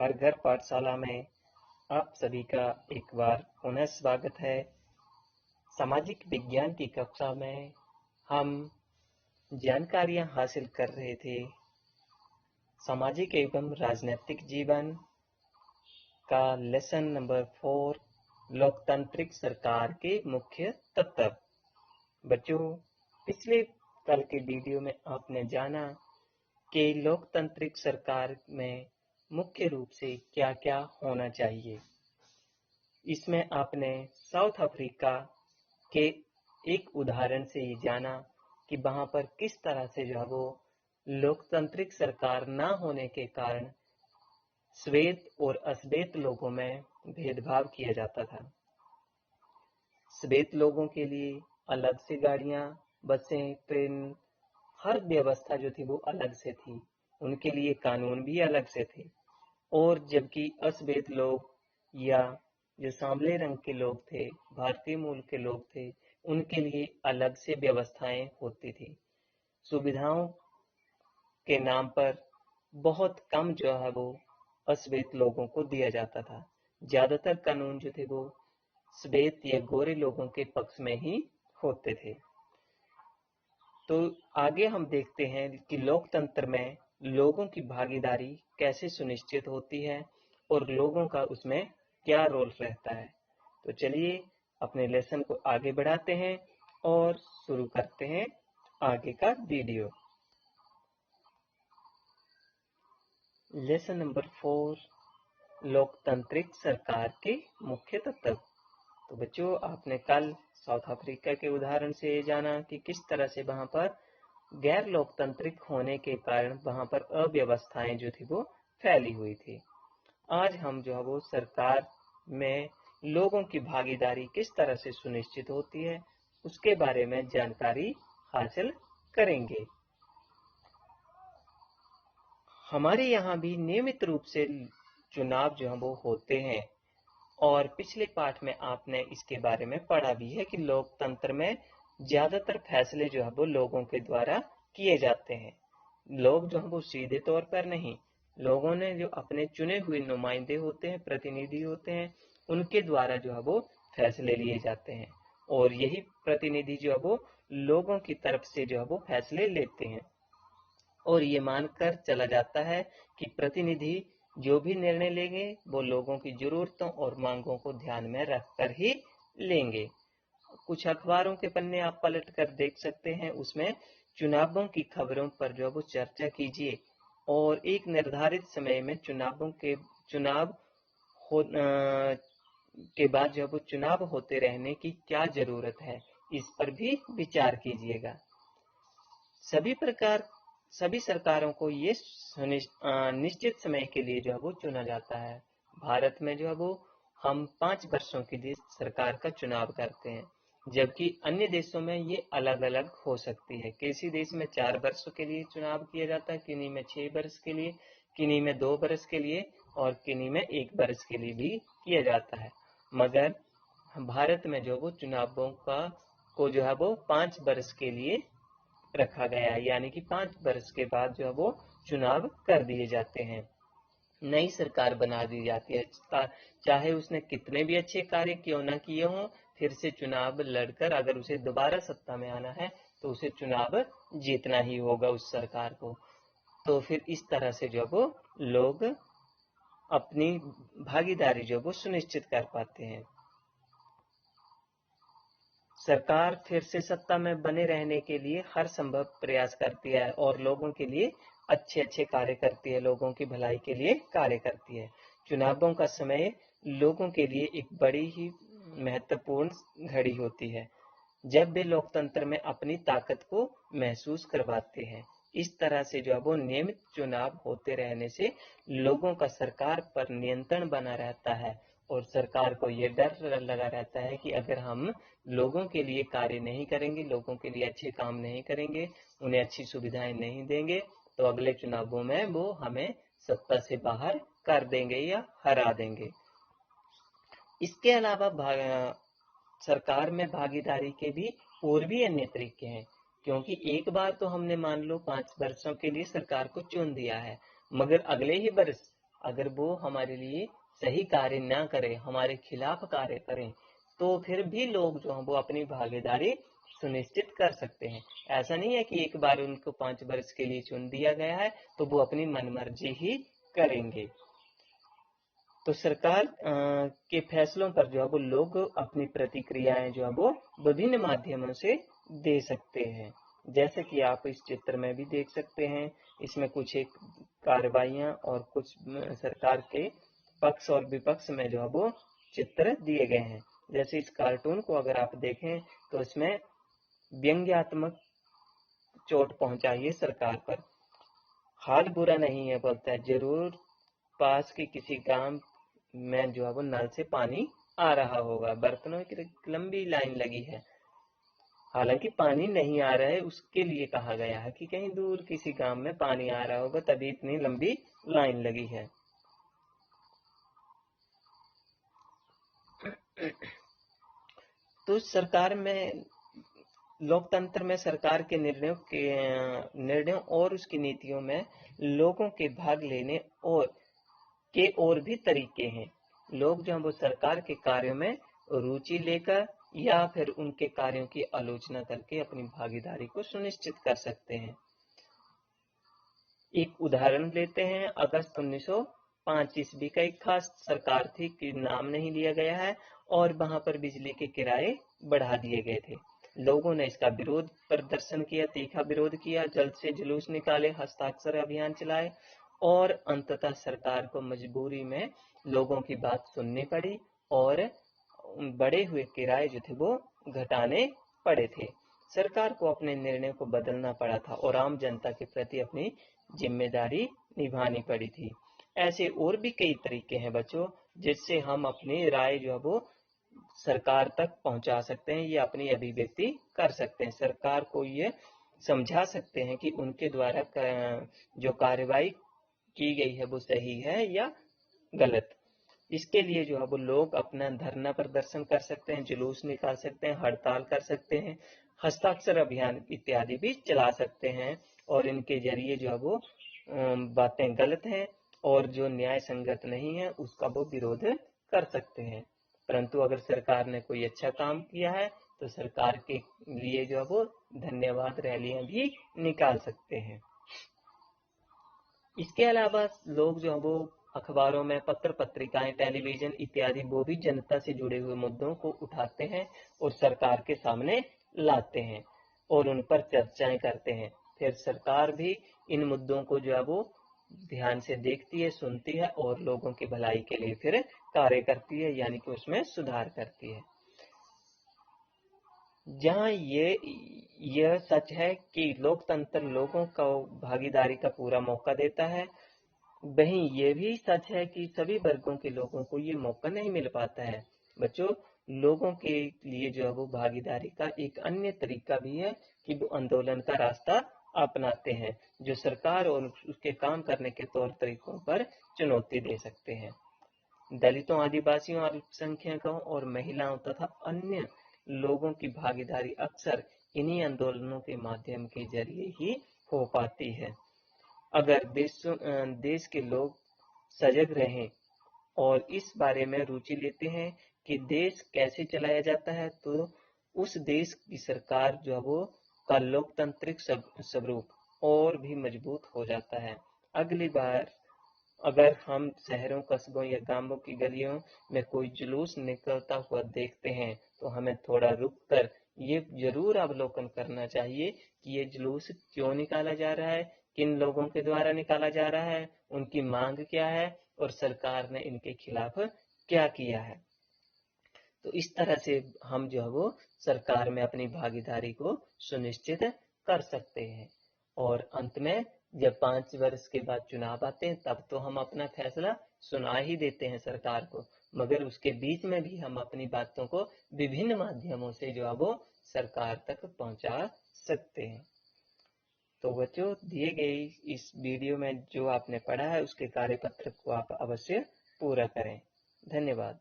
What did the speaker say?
हर घर पाठशाला में आप सभी का एक बार पुनः स्वागत है। सामाजिक विज्ञान की कक्षा में हम जानकारियां हासिल कर रहे थे सामाजिक एवं राजनीतिक जीवन का लेसन नंबर 4 लोकतांत्रिक सरकार के मुख्य तत्व। बच्चों, पिछले कल के वीडियो में आपने जाना कि लोकतांत्रिक सरकार में मुख्य रूप से क्या-क्या होना चाहिए। इसमें आपने साउथ अफ्रीका के एक उदाहरण से ये जाना कि वहां पर किस तरह से जो है वो लोकतांत्रिक सरकार ना होने के कारण श्वेत और अश्वेत लोगों में भेदभाव किया जाता था। श्वेत लोगों के लिए अलग से गाड़ियां, बसें, ट्रेन, हर व्यवस्था जो थी वो अलग से थी। उनके लिए कानून भी अलग से थे। और जबकि अश्वेत लोग या जो सांवले रंग के लोग थे, भारतीय मूल के लोग थे, उनके लिए अलग से व्यवस्थाएं होती थी। सुविधाओं के नाम पर बहुत कम जो है वो अश्वेत लोगों को दिया जाता था। ज्यादातर कानून जो थे वो श्वेत या गोरे लोगों के पक्ष में ही होते थे। तो आगे हम देखते हैं कि लोकतंत्र में लोगों की भागीदारी कैसे सुनिश्चित होती है और लोगों का उसमें क्या रोल रहता है। तो चलिए अपने लेसन को आगे बढ़ाते हैं और शुरू करते हैं आगे का वीडियो। लेसन नंबर 4 लोकतांत्रिक सरकार के मुख्य तत्व। तो बच्चों, आपने कल साउथ अफ्रीका के उदाहरण से ये जाना कि किस तरह से वहां पर गैर लोकतांत्रिक होने के कारण वहां पर अव्यवस्थाएं जो थी वो फैली हुई थी। आज हम जो है वो सरकार में लोगों की भागीदारी किस तरह से सुनिश्चित होती है उसके बारे में जानकारी हासिल करेंगे। हमारे यहाँ भी नियमित रूप से चुनाव जो है वो होते हैं और पिछले पाठ में आपने इसके बारे में पढ़ा भी है कि लोकतंत्र में ज्यादातर फैसले जो है वो लोगों के द्वारा किए जाते हैं। लोग जो है वो सीधे तौर पर नहीं, लोगों ने जो अपने चुने हुए नुमाइंदे होते हैं, प्रतिनिधि होते हैं, उनके द्वारा जो है वो फैसले लिए जाते हैं और यही प्रतिनिधि जो है वो लोगों की तरफ से जो है वो फैसले लेते हैं और ये मानकर चला जाता है कि प्रतिनिधि जो भी निर्णय लेंगे वो लोगों की जरूरतों और मांगों को ध्यान में रखकर ही लेंगे। कुछ अखबारों के पन्ने आप पलट कर देख सकते हैं, उसमें चुनावों की खबरों पर जो वो चर्चा कीजिए और एक निर्धारित समय में चुनाव के बाद जो वो चुनाव होते रहने की क्या जरूरत है, इस पर भी विचार कीजिएगा। सभी सरकारों को ये निश्चित समय के लिए जो है वो चुना जाता है। भारत में जो है वो हम 5 वर्षों के लिए सरकार का चुनाव करते हैं, जबकि अन्य देशों में ये अलग अलग हो सकती है। किसी देश में 4 वर्षों के लिए चुनाव किया जाता है, किन्हीं में 6 वर्ष के लिए, किन्हीं में 2 वर्ष के लिए और किन्हीं में 1 वर्ष के लिए भी किया जाता है। मगर भारत में जो वो चुनावों को जो है वो 5 वर्ष के लिए रखा गया है, यानी कि 5 वर्ष के बाद जो है वो चुनाव कर दिए जाते हैं, नई सरकार बना दी जाती है। चाहे उसने कितने भी अच्छे कार्य क्यों ना किए हों, फिर से चुनाव लड़कर अगर उसे दोबारा सत्ता में आना है तो उसे चुनाव जीतना ही होगा उस सरकार को। तो फिर इस तरह से जो वो लोग अपनी भागीदारी जो वो सुनिश्चित कर पाते हैं। सरकार फिर से सत्ता में बने रहने के लिए हर संभव प्रयास करती है और लोगों के लिए अच्छे अच्छे कार्य करती है, लोगों की भलाई के लिए कार्य करती है। चुनावों का समय लोगों के लिए एक बड़ी ही महत्वपूर्ण घड़ी होती है, जब वे लोकतंत्र में अपनी ताकत को महसूस करवाते हैं। इस तरह से जो है वो नियमित चुनाव होते रहने से लोगों का सरकार पर नियंत्रण बना रहता है और सरकार को ये डर लगा रहता है कि अगर हम लोगों के लिए कार्य नहीं करेंगे, लोगों के लिए अच्छे काम नहीं करेंगे, उन्हें अच्छी सुविधाएं नहीं देंगे, तो अगले चुनावों में वो हमें सत्ता से बाहर कर देंगे या हरा देंगे। इसके अलावा सरकार में भागीदारी के भी और भी अन्य तरीके हैं, क्योंकि एक बार तो हमने मान लो 5 वर्षों के लिए सरकार को चुन दिया है, मगर अगले ही वर्ष अगर वो हमारे लिए सही कार्य ना करें, हमारे खिलाफ कार्य करें, तो फिर भी लोग जो हैं वो अपनी भागीदारी सुनिश्चित कर सकते हैं। ऐसा नहीं है कि एक बार उनको 5 वर्ष के लिए चुन दिया गया है तो वो अपनी मनमर्जी ही करेंगे। तो सरकार के फैसलों पर जो है वो लोग अपनी प्रतिक्रियाएं जो है वो विभिन्न माध्यमों से दे सकते हैं। जैसे कि आप इस चित्र में भी देख सकते हैं, इसमें कुछ एक कार्रवाइयां और कुछ सरकार के पक्ष और विपक्ष में जो है वो चित्र दिए गए हैं। जैसे इस कार्टून को अगर आप देखें तो इसमें व्यंग्यात्मक चोट पहुंचाइए सरकार पर। हाल बुरा नहीं है, बोलता है, जरूर पास के किसी गांव में जो है वो नल से पानी आ रहा होगा, बर्तनों की लंबी लाइन लगी है। हालांकि पानी नहीं आ रहा है, उसके लिए कहा गया है कि कहीं दूर किसी गांव में पानी आ रहा होगा, तभी इतनी लंबी लाइन लगी है। तो सरकार में, लोकतंत्र में सरकार के निर्णयों और उसकी नीतियों में लोगों के भाग लेने और भी तरीके हैं। लोग जो है वो सरकार के कार्यों में रुचि लेकर या फिर उनके कार्यों की आलोचना करके अपनी भागीदारी को सुनिश्चित कर सकते हैं। एक उदाहरण लेते हैं, अगस्त 1905 ईस्वी का एक खास सरकार थी कि नाम नहीं लिया गया है, और वहां पर बिजली के किराए बढ़ा दिए गए थे। लोगों ने इसका विरोध प्रदर्शन किया, तीखा विरोध किया, जल्द से जुलूस निकाले, हस्ताक्षर अभियान चलाए, और अंततः सरकार को मजबूरी में लोगों की बात सुननी पड़ी और बढ़े हुए किराए जो थे वो घटाने पड़े थे। सरकार को अपने निर्णय को बदलना पड़ा था और आम जनता के प्रति अपनी जिम्मेदारी निभानी पड़ी थी। ऐसे और भी कई तरीके हैं बच्चों, जिससे हम अपनी राय जो है वो सरकार तक पहुंचा सकते हैं या अपनी अभिव्यक्ति कर सकते हैं। सरकार को ये समझा सकते हैं कि उनके द्वारा जो कार्रवाई की गई है वो सही है या गलत। इसके लिए जो है वो लोग अपना धरना प्रदर्शन कर सकते हैं, जुलूस निकाल सकते हैं, हड़ताल कर सकते हैं, हस्ताक्षर अभियान इत्यादि भी चला सकते हैं, और इनके जरिए जो है वो बातें गलत हैं और जो न्याय संगत नहीं है उसका वो विरोध कर सकते हैं। परंतु अगर सरकार ने कोई अच्छा काम किया है तो सरकार के लिए जो है वो धन्यवाद रैलियां भी निकाल सकते हैं। इसके अलावा लोग जो है वो अखबारों में, पत्र पत्रिकाएं, टेलीविजन इत्यादि वो भी जनता से जुड़े हुए मुद्दों को उठाते हैं और सरकार के सामने लाते हैं और उन पर चर्चाएं करते हैं। फिर सरकार भी इन मुद्दों को जो है वो ध्यान से देखती है, सुनती है और लोगों की भलाई के लिए फिर कार्य करती है, यानी कि उसमें सुधार करती है। जहाँ यह सच है कि लोकतंत्र लोगों को भागीदारी का पूरा मौका देता है, वहीं ये भी सच है कि सभी वर्गों के लोगों को ये मौका नहीं मिल पाता है। बच्चों, लोगों के लिए जो है वो भागीदारी का एक अन्य तरीका भी है कि वो आंदोलन का रास्ता अपनाते हैं, जो सरकार और उसके काम करने के तौर तरीकों पर चुनौती दे सकते हैं। दलितों, आदिवासियों, अल्पसंख्यकों और महिलाओं तथा अन्य लोगों की भागीदारी अक्सर इन्हीं आंदोलनों के माध्यम के जरिए ही हो पाती है। अगर देश के लोग सजग रहें और इस बारे में रुचि लेते हैं कि देश कैसे चलाया जाता है, तो उस देश की सरकार जो है वो का लोकतांत्रिक स्वरूप और भी मजबूत हो जाता है। अगली बार अगर हम शहरों, कस्बों या गांवों की गलियों में कोई जुलूस निकलता हुआ देखते हैं तो हमें थोड़ा रुक कर ये जरूर अवलोकन करना चाहिए कि ये जुलूस क्यों निकाला जा रहा है, किन लोगों के द्वारा निकाला जा रहा है, उनकी मांग क्या है और सरकार ने इनके खिलाफ क्या किया है। तो इस तरह से हम जो है वो सरकार में अपनी भागीदारी को सुनिश्चित कर सकते हैं। और अंत में जब 5 वर्ष के बाद चुनाव आते हैं तब तो हम अपना फैसला सुना ही देते हैं सरकार को, मगर उसके बीच में भी हम अपनी बातों को विभिन्न माध्यमों से जो है वो सरकार तक पहुंचा सकते हैं। तो बच्चों, दिए गए इस वीडियो में जो आपने पढ़ा है उसके कार्यपत्र को आप अवश्य पूरा करें। धन्यवाद।